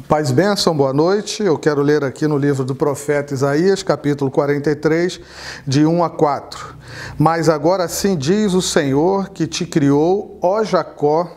Paz e bênção, boa noite. Eu quero ler aqui no livro do profeta Isaías, capítulo 43, de 1 a 4. Mas agora assim diz o Senhor que te criou, ó Jacó,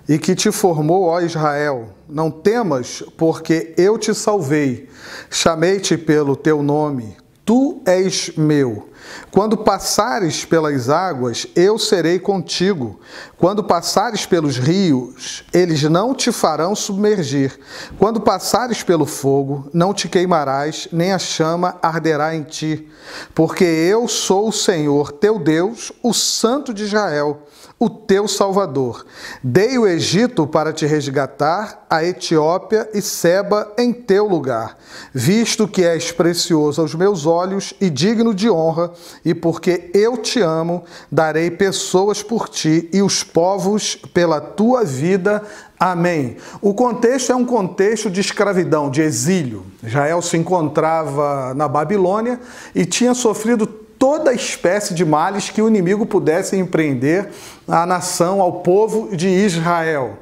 e que te formou, ó Israel. Não temas, porque eu te salvei. Chamei-te pelo teu nome. Tu és meu. Quando passares pelas águas, eu serei contigo. Quando passares pelos rios, eles não te farão submergir. Quando passares pelo fogo, não te queimarás, nem a chama arderá em ti. Porque eu sou o Senhor, teu Deus, o Santo de Israel, o teu Salvador. Dei o Egito para te resgatar, a Etiópia e Seba em teu lugar, visto que és precioso aos meus olhos e digno de honra, e porque eu te amo, darei pessoas por ti e os povos pela tua vida. Amém. O contexto é um contexto de escravidão, de exílio. Israel se encontrava na Babilônia e tinha sofrido toda espécie de males que o inimigo pudesse empreender à nação, ao povo de Israel.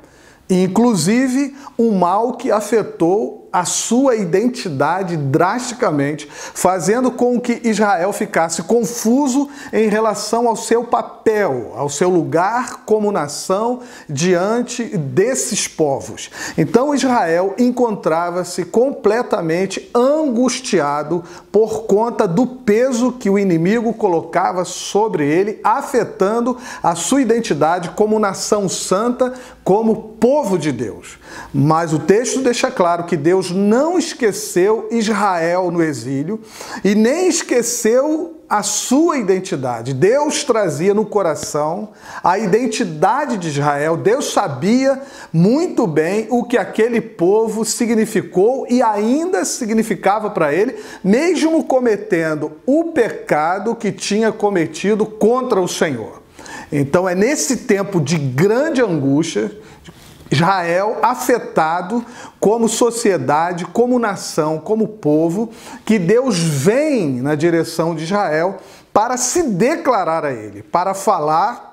Inclusive, um mal que afetou a sua identidade drasticamente, fazendo com que Israel ficasse confuso em relação ao seu papel, ao seu lugar como nação diante desses povos. Então Israel encontrava-se completamente angustiado por conta do peso que o inimigo colocava sobre ele, afetando a sua identidade como nação santa, como povo de Deus. Mas o texto deixa claro que Deus não esqueceu Israel no exílio e nem esqueceu a sua identidade. Deus trazia no coração a identidade de Israel. Deus sabia muito bem o que aquele povo significou e ainda significava para ele, mesmo cometendo o pecado que tinha cometido contra o Senhor. Então é nesse tempo de grande angústia, Israel afetado como sociedade, como nação, como povo, que Deus vem na direção de Israel para se declarar a ele, para falar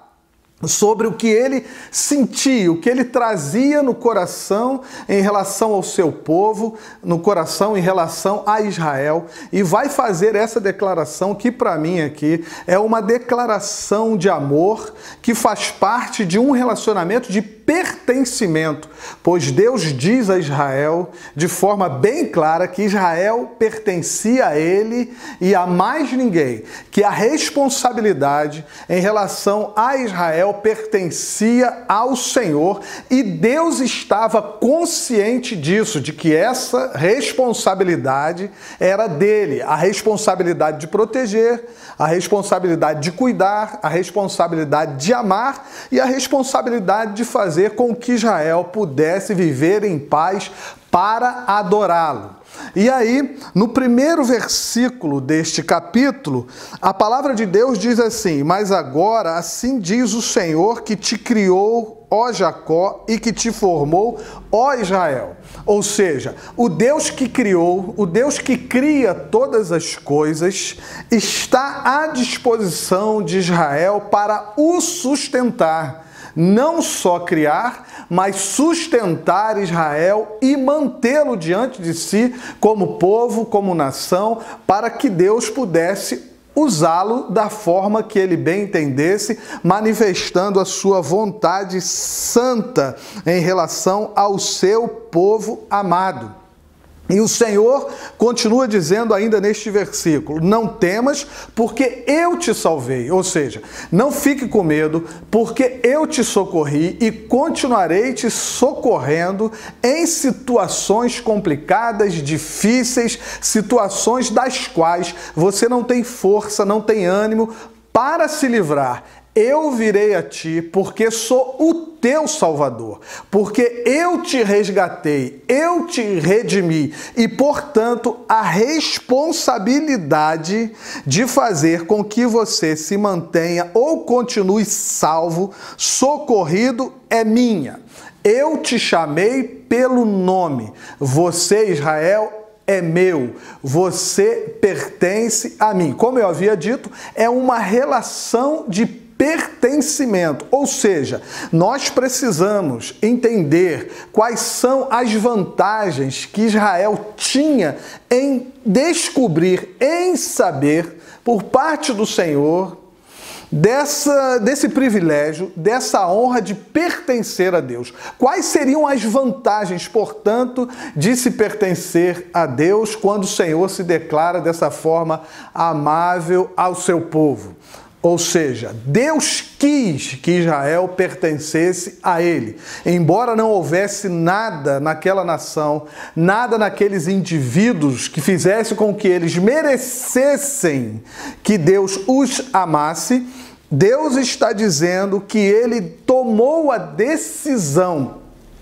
sobre o que ele sentia, o que ele trazia no coração em relação ao seu povo, no coração em relação a Israel, e vai fazer essa declaração que para mim aqui é uma declaração de amor que faz parte de um relacionamento de pertencimento, pois Deus diz a Israel de forma bem clara que Israel pertencia a ele e a mais ninguém, que a responsabilidade em relação a Israel pertencia ao Senhor, e Deus estava consciente disso, de que essa responsabilidade era dele, a responsabilidade de proteger, a responsabilidade de cuidar, a responsabilidade de amar e a responsabilidade de fazer com que Israel pudesse viver em paz para adorá-lo. E aí, no primeiro versículo deste capítulo, a palavra de Deus diz assim: mas agora assim diz o Senhor que te criou, ó Jacó, e que te formou, ó Israel. Ou seja, o Deus que criou, o Deus que cria todas as coisas, está à disposição de Israel para o sustentar. Não só criar, mas sustentar Israel e mantê-lo diante de si como povo, como nação, para que Deus pudesse usá-lo da forma que ele bem entendesse, manifestando a sua vontade santa em relação ao seu povo amado. E o Senhor continua dizendo ainda neste versículo: não temas, porque eu te salvei. Ou seja, não fique com medo, porque eu te socorri e continuarei te socorrendo em situações complicadas, difíceis, situações das quais você não tem força, não tem ânimo para se livrar. Eu virei a ti, porque sou o teu Salvador, porque eu te resgatei, eu te redimi, e, portanto, a responsabilidade de fazer com que você se mantenha ou continue salvo, socorrido, é minha. Eu te chamei pelo nome. Você, Israel, é meu, você pertence a mim. Como eu havia dito, é uma relação de pertencimento. Ou seja, nós precisamos entender quais são as vantagens que Israel tinha em descobrir, em saber, por parte do Senhor, desse privilégio, dessa honra de pertencer a Deus. Quais seriam as vantagens, portanto, de se pertencer a Deus quando o Senhor se declara dessa forma amável ao seu povo? Ou seja, Deus quis que Israel pertencesse a Ele. Embora não houvesse nada naquela nação, nada naqueles indivíduos que fizesse com que eles merecessem que Deus os amasse, Deus está dizendo que Ele tomou a decisão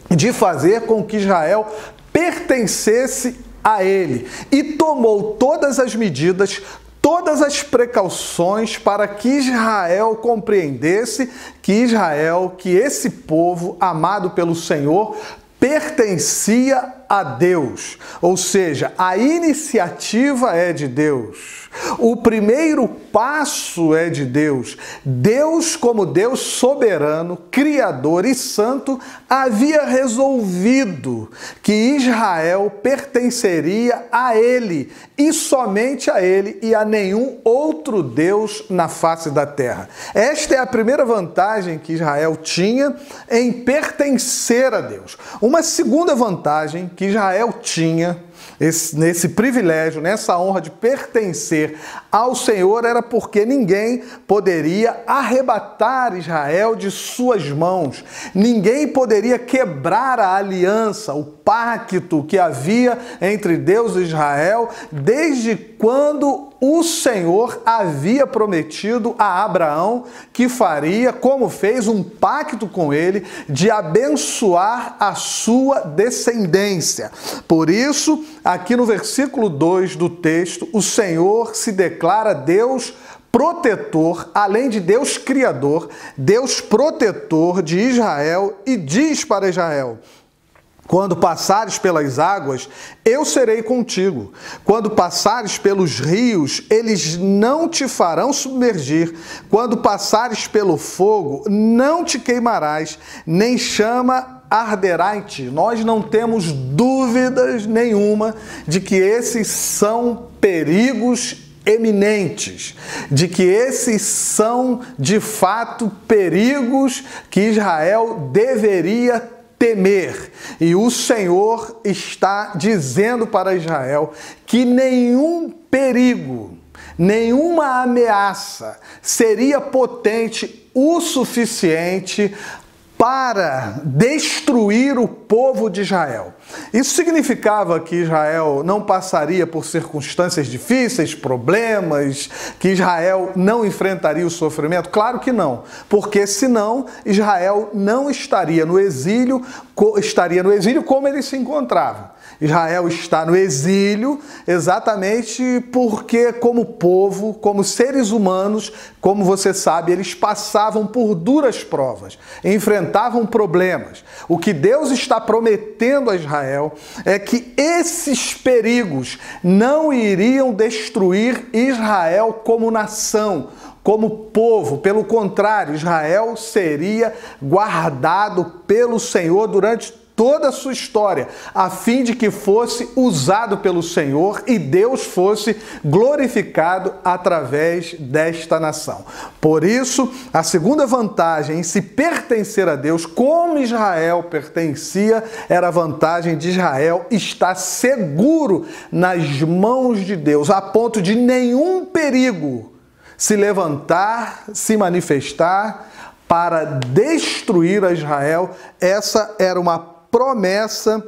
de fazer com que Israel pertencesse a Ele e tomou todas as medidas, todas as precauções para que Israel compreendesse que esse povo amado pelo Senhor, pertencia a Deus. Ou seja, a iniciativa é de Deus. O primeiro passo é de Deus. Deus, como Deus soberano, criador e santo, havia resolvido que Israel pertenceria a Ele, e somente a Ele, e a nenhum outro Deus na face da terra. Esta é a primeira vantagem que Israel tinha em pertencer a Deus. Uma segunda vantagem que Israel tinha nesse privilégio, nessa honra de pertencer ao Senhor, era porque ninguém poderia arrebatar Israel de suas mãos. Ninguém poderia quebrar a aliança, o pacto que havia entre Deus e Israel, desde quando o Senhor havia prometido a Abraão que faria, como fez, um pacto com ele de abençoar a sua descendência. Por isso, aqui no versículo 2 do texto, o Senhor se declara Deus protetor, além de Deus criador, Deus protetor de Israel, e diz para Israel: quando passares pelas águas, eu serei contigo. Quando passares pelos rios, eles não te farão submergir. Quando passares pelo fogo, não te queimarás, nem chama arderá em ti. Nós não temos dúvidas nenhuma de que esses são perigos eminentes, de que esses são, de fato, perigos que Israel deveria temer. E o Senhor está dizendo para Israel que nenhum perigo, nenhuma ameaça seria potente o suficiente para destruir o povo de Israel. Isso significava que Israel não passaria por circunstâncias difíceis, problemas, que Israel não enfrentaria o sofrimento? Claro que não, porque senão Israel não estaria no exílio como ele se encontrava. Israel está no exílio exatamente porque, como povo, como seres humanos, como você sabe, eles passavam por duras provas, enfrentavam problemas. O que Deus está prometendo a Israel é que esses perigos não iriam destruir Israel como nação, como povo. Pelo contrário, Israel seria guardado pelo Senhor durante toda a sua história, a fim de que fosse usado pelo Senhor e Deus fosse glorificado através desta nação. Por isso, a segunda vantagem em se pertencer a Deus, como Israel pertencia, era a vantagem de Israel estar seguro nas mãos de Deus, a ponto de nenhum perigo se levantar, se manifestar para destruir a Israel. Essa era uma promessa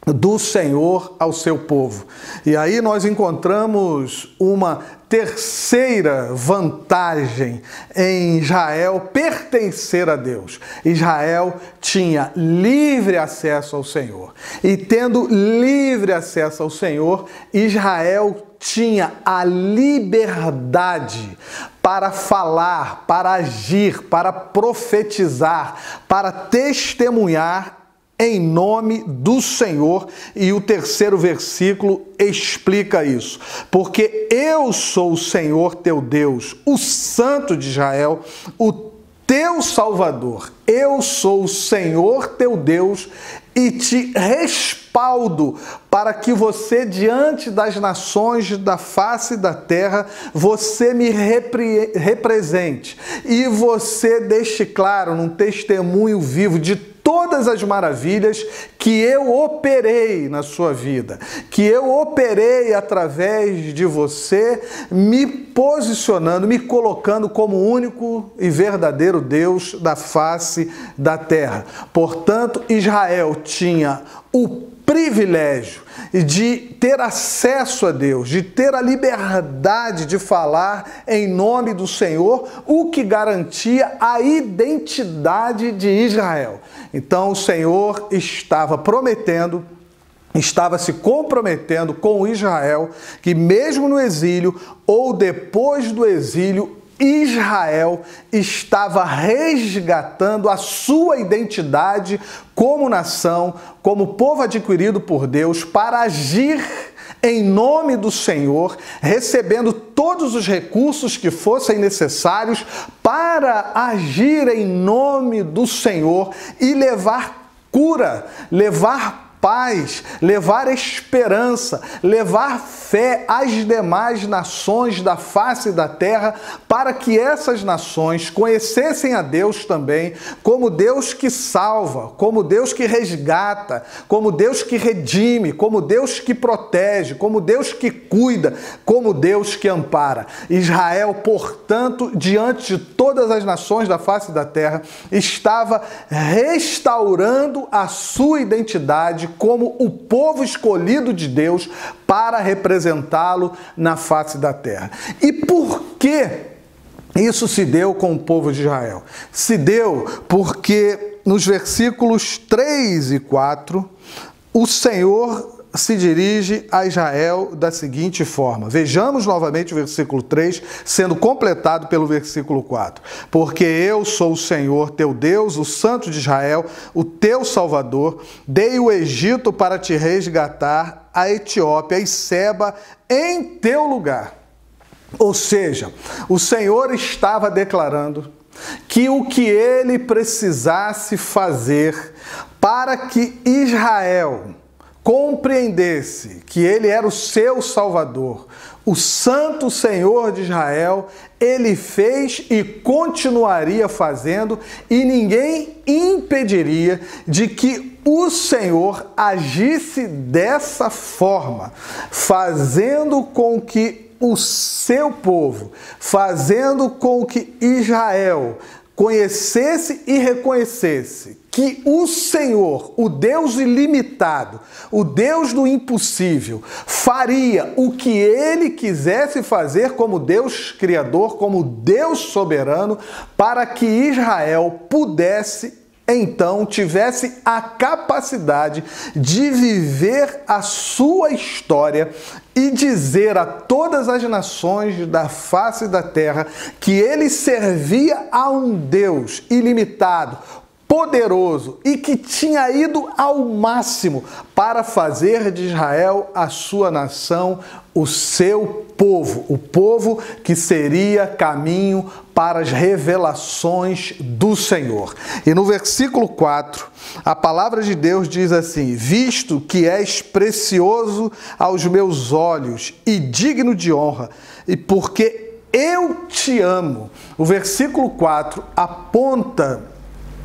do Senhor ao seu povo. E aí nós encontramos uma terceira vantagem em Israel pertencer a Deus. Israel tinha livre acesso ao Senhor. E tendo livre acesso ao Senhor, Israel tinha a liberdade para falar, para agir, para profetizar, para testemunhar em nome do Senhor, e o terceiro versículo explica isso. Porque eu sou o Senhor teu Deus, o Santo de Israel, o teu Salvador. Eu sou o Senhor teu Deus e te respaldo para que você, diante das nações da face da terra, você me represente e você deixe claro num testemunho vivo de todas as maravilhas que eu operei na sua vida, que eu operei através de você, me posicionando, me colocando como único e verdadeiro Deus da face da terra. Portanto, Israel tinha o privilégio de ter acesso a Deus, de ter a liberdade de falar em nome do Senhor, o que garantia a identidade de Israel. Então o Senhor estava prometendo, estava se comprometendo com Israel, que mesmo no exílio ou depois do exílio, Israel estava resgatando a sua identidade como nação, como povo adquirido por Deus, para agir em nome do Senhor, recebendo todos os recursos que fossem necessários para agir em nome do Senhor e levar cura, levar paz, levar esperança, levar fé às demais nações da face da terra, para que essas nações conhecessem a Deus também como Deus que salva, como Deus que resgata, como Deus que redime, como Deus que protege, como Deus que cuida, como Deus que ampara. Israel, portanto, diante de todas as nações da face da terra, estava restaurando a sua identidade como o povo escolhido de Deus para representá-lo na face da terra. E por que isso se deu com o povo de Israel? Se deu porque nos versículos 3 e 4, o Senhor se dirige a Israel da seguinte forma. Vejamos novamente o versículo 3, sendo completado pelo versículo 4. Porque eu sou o Senhor teu Deus, o Santo de Israel, o teu Salvador. Dei o Egito para te resgatar, a Etiópia e Seba em teu lugar. Ou seja, o Senhor estava declarando que o que ele precisasse fazer para que Israel compreendesse que ele era o seu Salvador, o Santo Senhor de Israel, ele fez e continuaria fazendo, e ninguém impediria de que o Senhor agisse dessa forma, fazendo com que o seu povo, fazendo com que Israel conhecesse e reconhecesse que o Senhor, o Deus ilimitado, o Deus do impossível, faria o que ele quisesse fazer como Deus criador, como Deus soberano, para que Israel pudesse, então, tivesse a capacidade de viver a sua história e dizer a todas as nações da face da terra que ele servia a um Deus ilimitado, poderoso e que tinha ido ao máximo para fazer de Israel a sua nação, o seu povo, o povo que seria caminho para as revelações do Senhor. E no versículo 4, a palavra de Deus diz assim: visto que és precioso aos meus olhos e digno de honra, e porque eu te amo. O versículo 4 aponta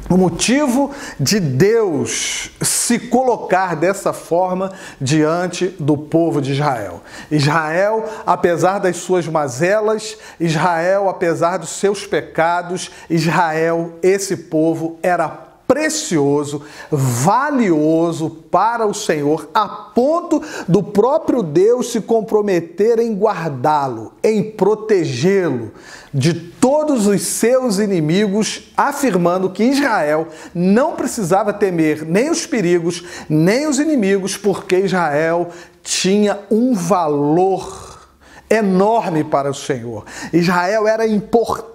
o motivo de Deus se colocar dessa forma diante do povo de Israel. Israel, apesar das suas mazelas, Israel, apesar dos seus pecados, Israel, esse povo, era precioso, valioso para o Senhor, a ponto do próprio Deus se comprometer em guardá-lo, em protegê-lo de todos os seus inimigos, afirmando que Israel não precisava temer nem os perigos, nem os inimigos, porque Israel tinha um valor enorme para o Senhor. Israel era importante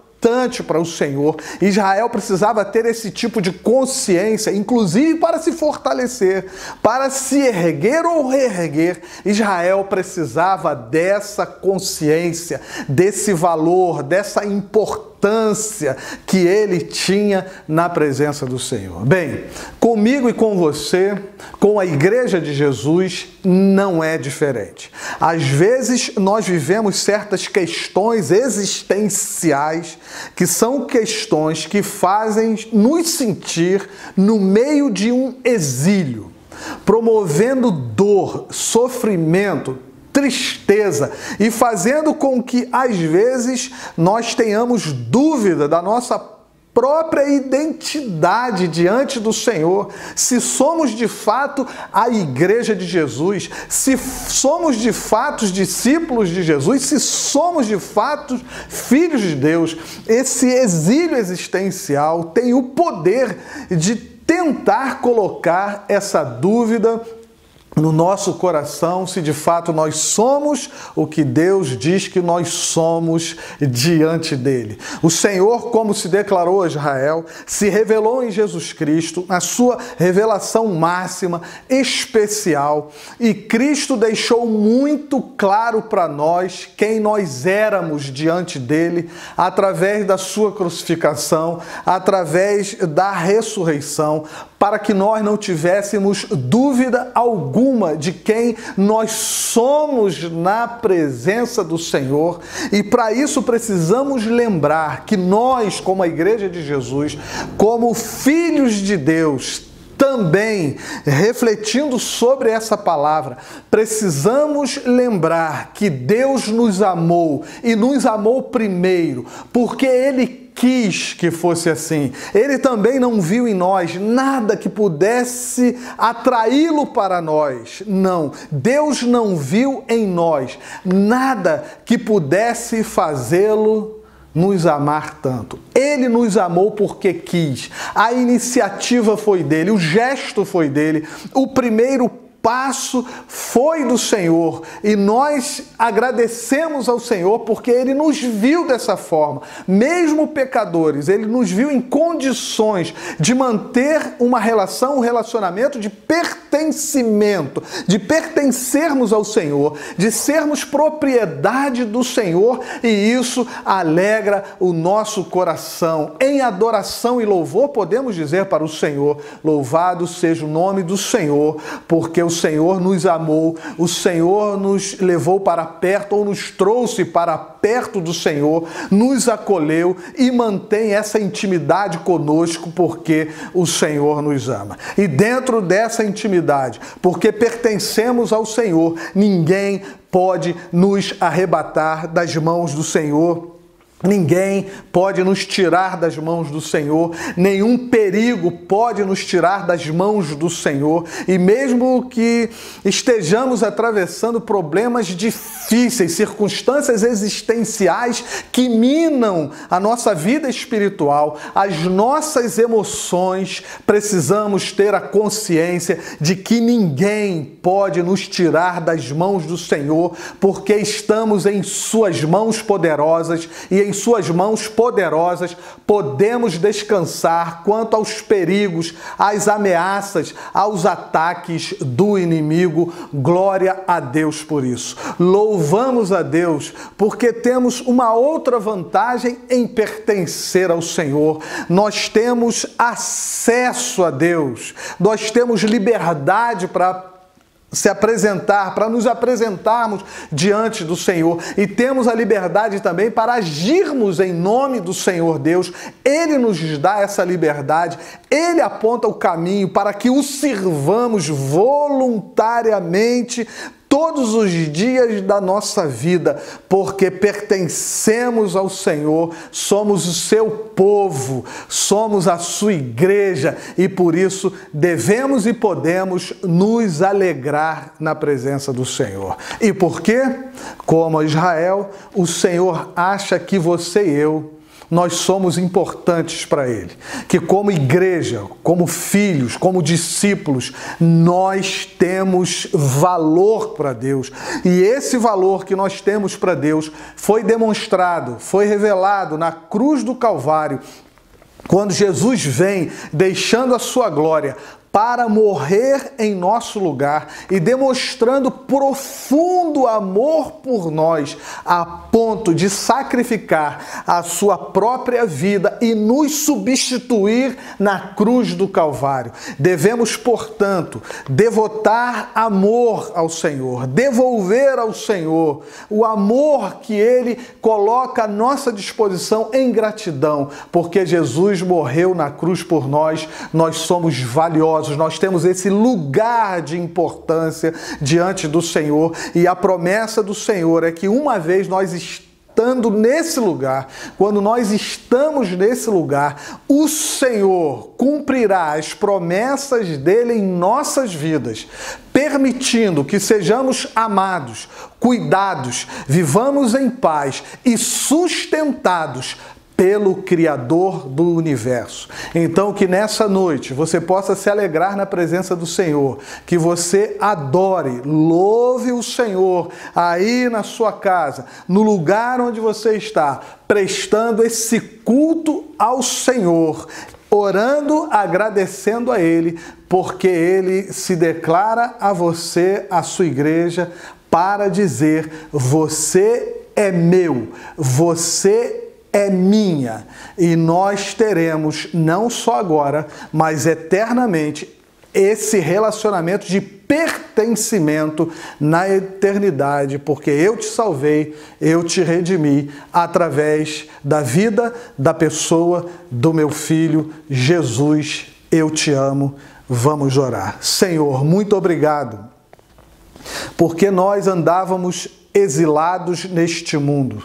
para o Senhor. Israel precisava ter esse tipo de consciência, inclusive para se fortalecer, para se erguer ou reerguer. Israel precisava dessa consciência, desse valor, dessa importância que ele tinha na presença do Senhor. Bem, comigo e com você, com a Igreja de Jesus, não é diferente. Às vezes nós vivemos certas questões existenciais que são questões que fazem nos sentir no meio de um exílio, promovendo dor, sofrimento, tristeza e fazendo com que, às vezes, nós tenhamos dúvida da nossa própria identidade diante do Senhor, se somos de fato a Igreja de Jesus, se somos de fato discípulos de Jesus, se somos de fato filhos de Deus. Esse exílio existencial tem o poder de tentar colocar essa dúvida no nosso coração, se de fato nós somos o que Deus diz que nós somos diante dele. O Senhor, como se declarou a Israel, se revelou em Jesus Cristo, a sua revelação máxima, especial, e Cristo deixou muito claro para nós quem nós éramos diante dele, através da sua crucificação, através da ressurreição, para que nós não tivéssemos dúvida alguma de quem nós somos na presença do Senhor. E para isso precisamos lembrar que nós, como a Igreja de Jesus, como filhos de Deus, também, refletindo sobre essa palavra, precisamos lembrar que Deus nos amou e nos amou primeiro, porque Ele quis que fosse assim. Ele também não viu em nós nada que pudesse atraí-lo para nós. Não, Deus não viu em nós nada que pudesse fazê-lo nos amar tanto. Ele nos amou porque quis. A iniciativa foi dele, o gesto foi dele, o primeiro passo foi do Senhor, e nós agradecemos ao Senhor porque Ele nos viu dessa forma, mesmo pecadores. Ele nos viu em condições de manter uma relação, um relacionamento de pertencimento, de pertencermos ao Senhor, de sermos propriedade do Senhor, e isso alegra o nosso coração. Em adoração e louvor podemos dizer para o Senhor: louvado seja o nome do Senhor, porque o Senhor nos amou, o Senhor nos levou para perto, ou nos trouxe para perto do Senhor, nos acolheu e mantém essa intimidade conosco, porque o Senhor nos ama. E dentro dessa intimidade, porque pertencemos ao Senhor, ninguém pode nos arrebatar das mãos do Senhor. Ninguém pode nos tirar das mãos do Senhor, nenhum perigo pode nos tirar das mãos do Senhor. E mesmo que estejamos atravessando problemas difíceis, circunstâncias existenciais que minam a nossa vida espiritual, as nossas emoções, precisamos ter a consciência de que ninguém pode nos tirar das mãos do Senhor, porque estamos em Suas mãos poderosas, e em Suas mãos poderosas podemos descansar quanto aos perigos, às ameaças, aos ataques do inimigo. Glória a Deus por isso. Louvamos a Deus porque temos uma outra vantagem em pertencer ao Senhor. Nós temos acesso a Deus, nós temos liberdade para se apresentar, para nos apresentarmos diante do Senhor, e temos a liberdade também para agirmos em nome do Senhor Deus. Ele nos dá essa liberdade, Ele aponta o caminho para que o sirvamos voluntariamente todos os dias da nossa vida, porque pertencemos ao Senhor, somos o seu povo, somos a sua igreja, e por isso devemos e podemos nos alegrar na presença do Senhor. E por quê? Como Israel, o Senhor acha que você e eu, nós somos importantes para Ele. Que como igreja, como filhos, como discípulos, nós temos valor para Deus. E esse valor que nós temos para Deus foi demonstrado, foi revelado na cruz do Calvário, quando Jesus vem deixando a sua glória para morrer em nosso lugar e demonstrando profundo amor por nós, a ponto de sacrificar a sua própria vida e nos substituir na cruz do Calvário. Devemos, portanto, devotar amor ao Senhor, devolver ao Senhor o amor que Ele coloca à nossa disposição em gratidão, porque Jesus morreu na cruz por nós, nós somos valiosos. Nós temos esse lugar de importância diante do Senhor, e a promessa do Senhor é que uma vez nós estando nesse lugar, quando nós estamos nesse lugar, o Senhor cumprirá as promessas dele em nossas vidas, permitindo que sejamos amados, cuidados, vivamos em paz e sustentados pelo Criador do universo. Então, que nessa noite você possa se alegrar na presença do Senhor, que você adore, louve o Senhor aí na sua casa, no lugar onde você está, prestando esse culto ao Senhor, orando, agradecendo a Ele, porque Ele se declara a você, a sua igreja, para dizer: você é meu, você é minha, e nós teremos, não só agora, mas eternamente, esse relacionamento de pertencimento na eternidade, porque eu te salvei, eu te redimi através da vida, da pessoa do meu Filho Jesus. Eu te amo. Vamos orar. Senhor, muito obrigado, porque nós andávamos exilados neste mundo,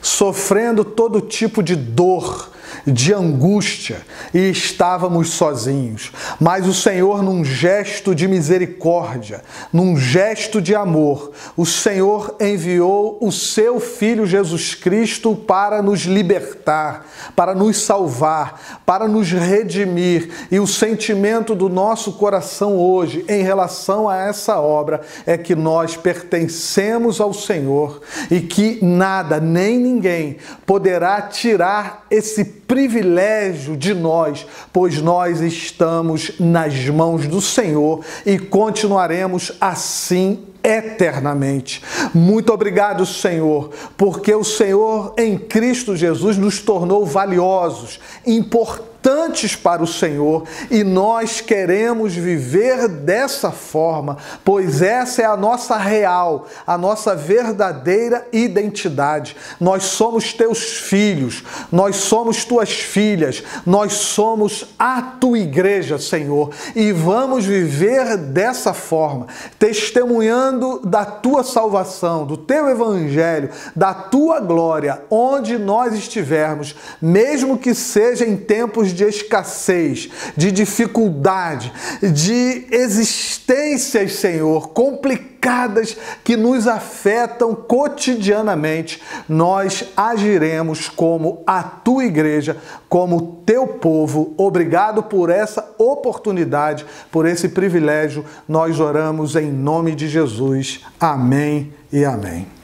sofrendo todo tipo de dor, de angústia, e estávamos sozinhos. Mas o Senhor, num gesto de misericórdia, num gesto de amor, o Senhor enviou o seu Filho Jesus Cristo para nos libertar, para nos salvar, para nos redimir. E o sentimento do nosso coração hoje em relação a essa obra é que nós pertencemos ao Senhor e que nada, nem ninguém poderá tirar esse privilégio de nós, pois nós estamos nas mãos do Senhor e continuaremos assim eternamente. Muito obrigado, Senhor, porque o Senhor em Cristo Jesus nos tornou valiosos, importantes para o Senhor, e nós queremos viver dessa forma, pois essa é a nossa real, a nossa verdadeira identidade. Nós somos teus filhos, nós somos tuas filhas, nós somos a tua igreja, Senhor, e vamos viver dessa forma, testemunhando da tua salvação, do teu evangelho, da tua glória, onde nós estivermos, mesmo que seja em tempos de escassez, de dificuldade, de existências, Senhor, complicadas que nos afetam cotidianamente, nós agiremos como a tua igreja, como teu povo. Obrigado por essa oportunidade, por esse privilégio. Nós oramos em nome de Jesus. Amém e amém.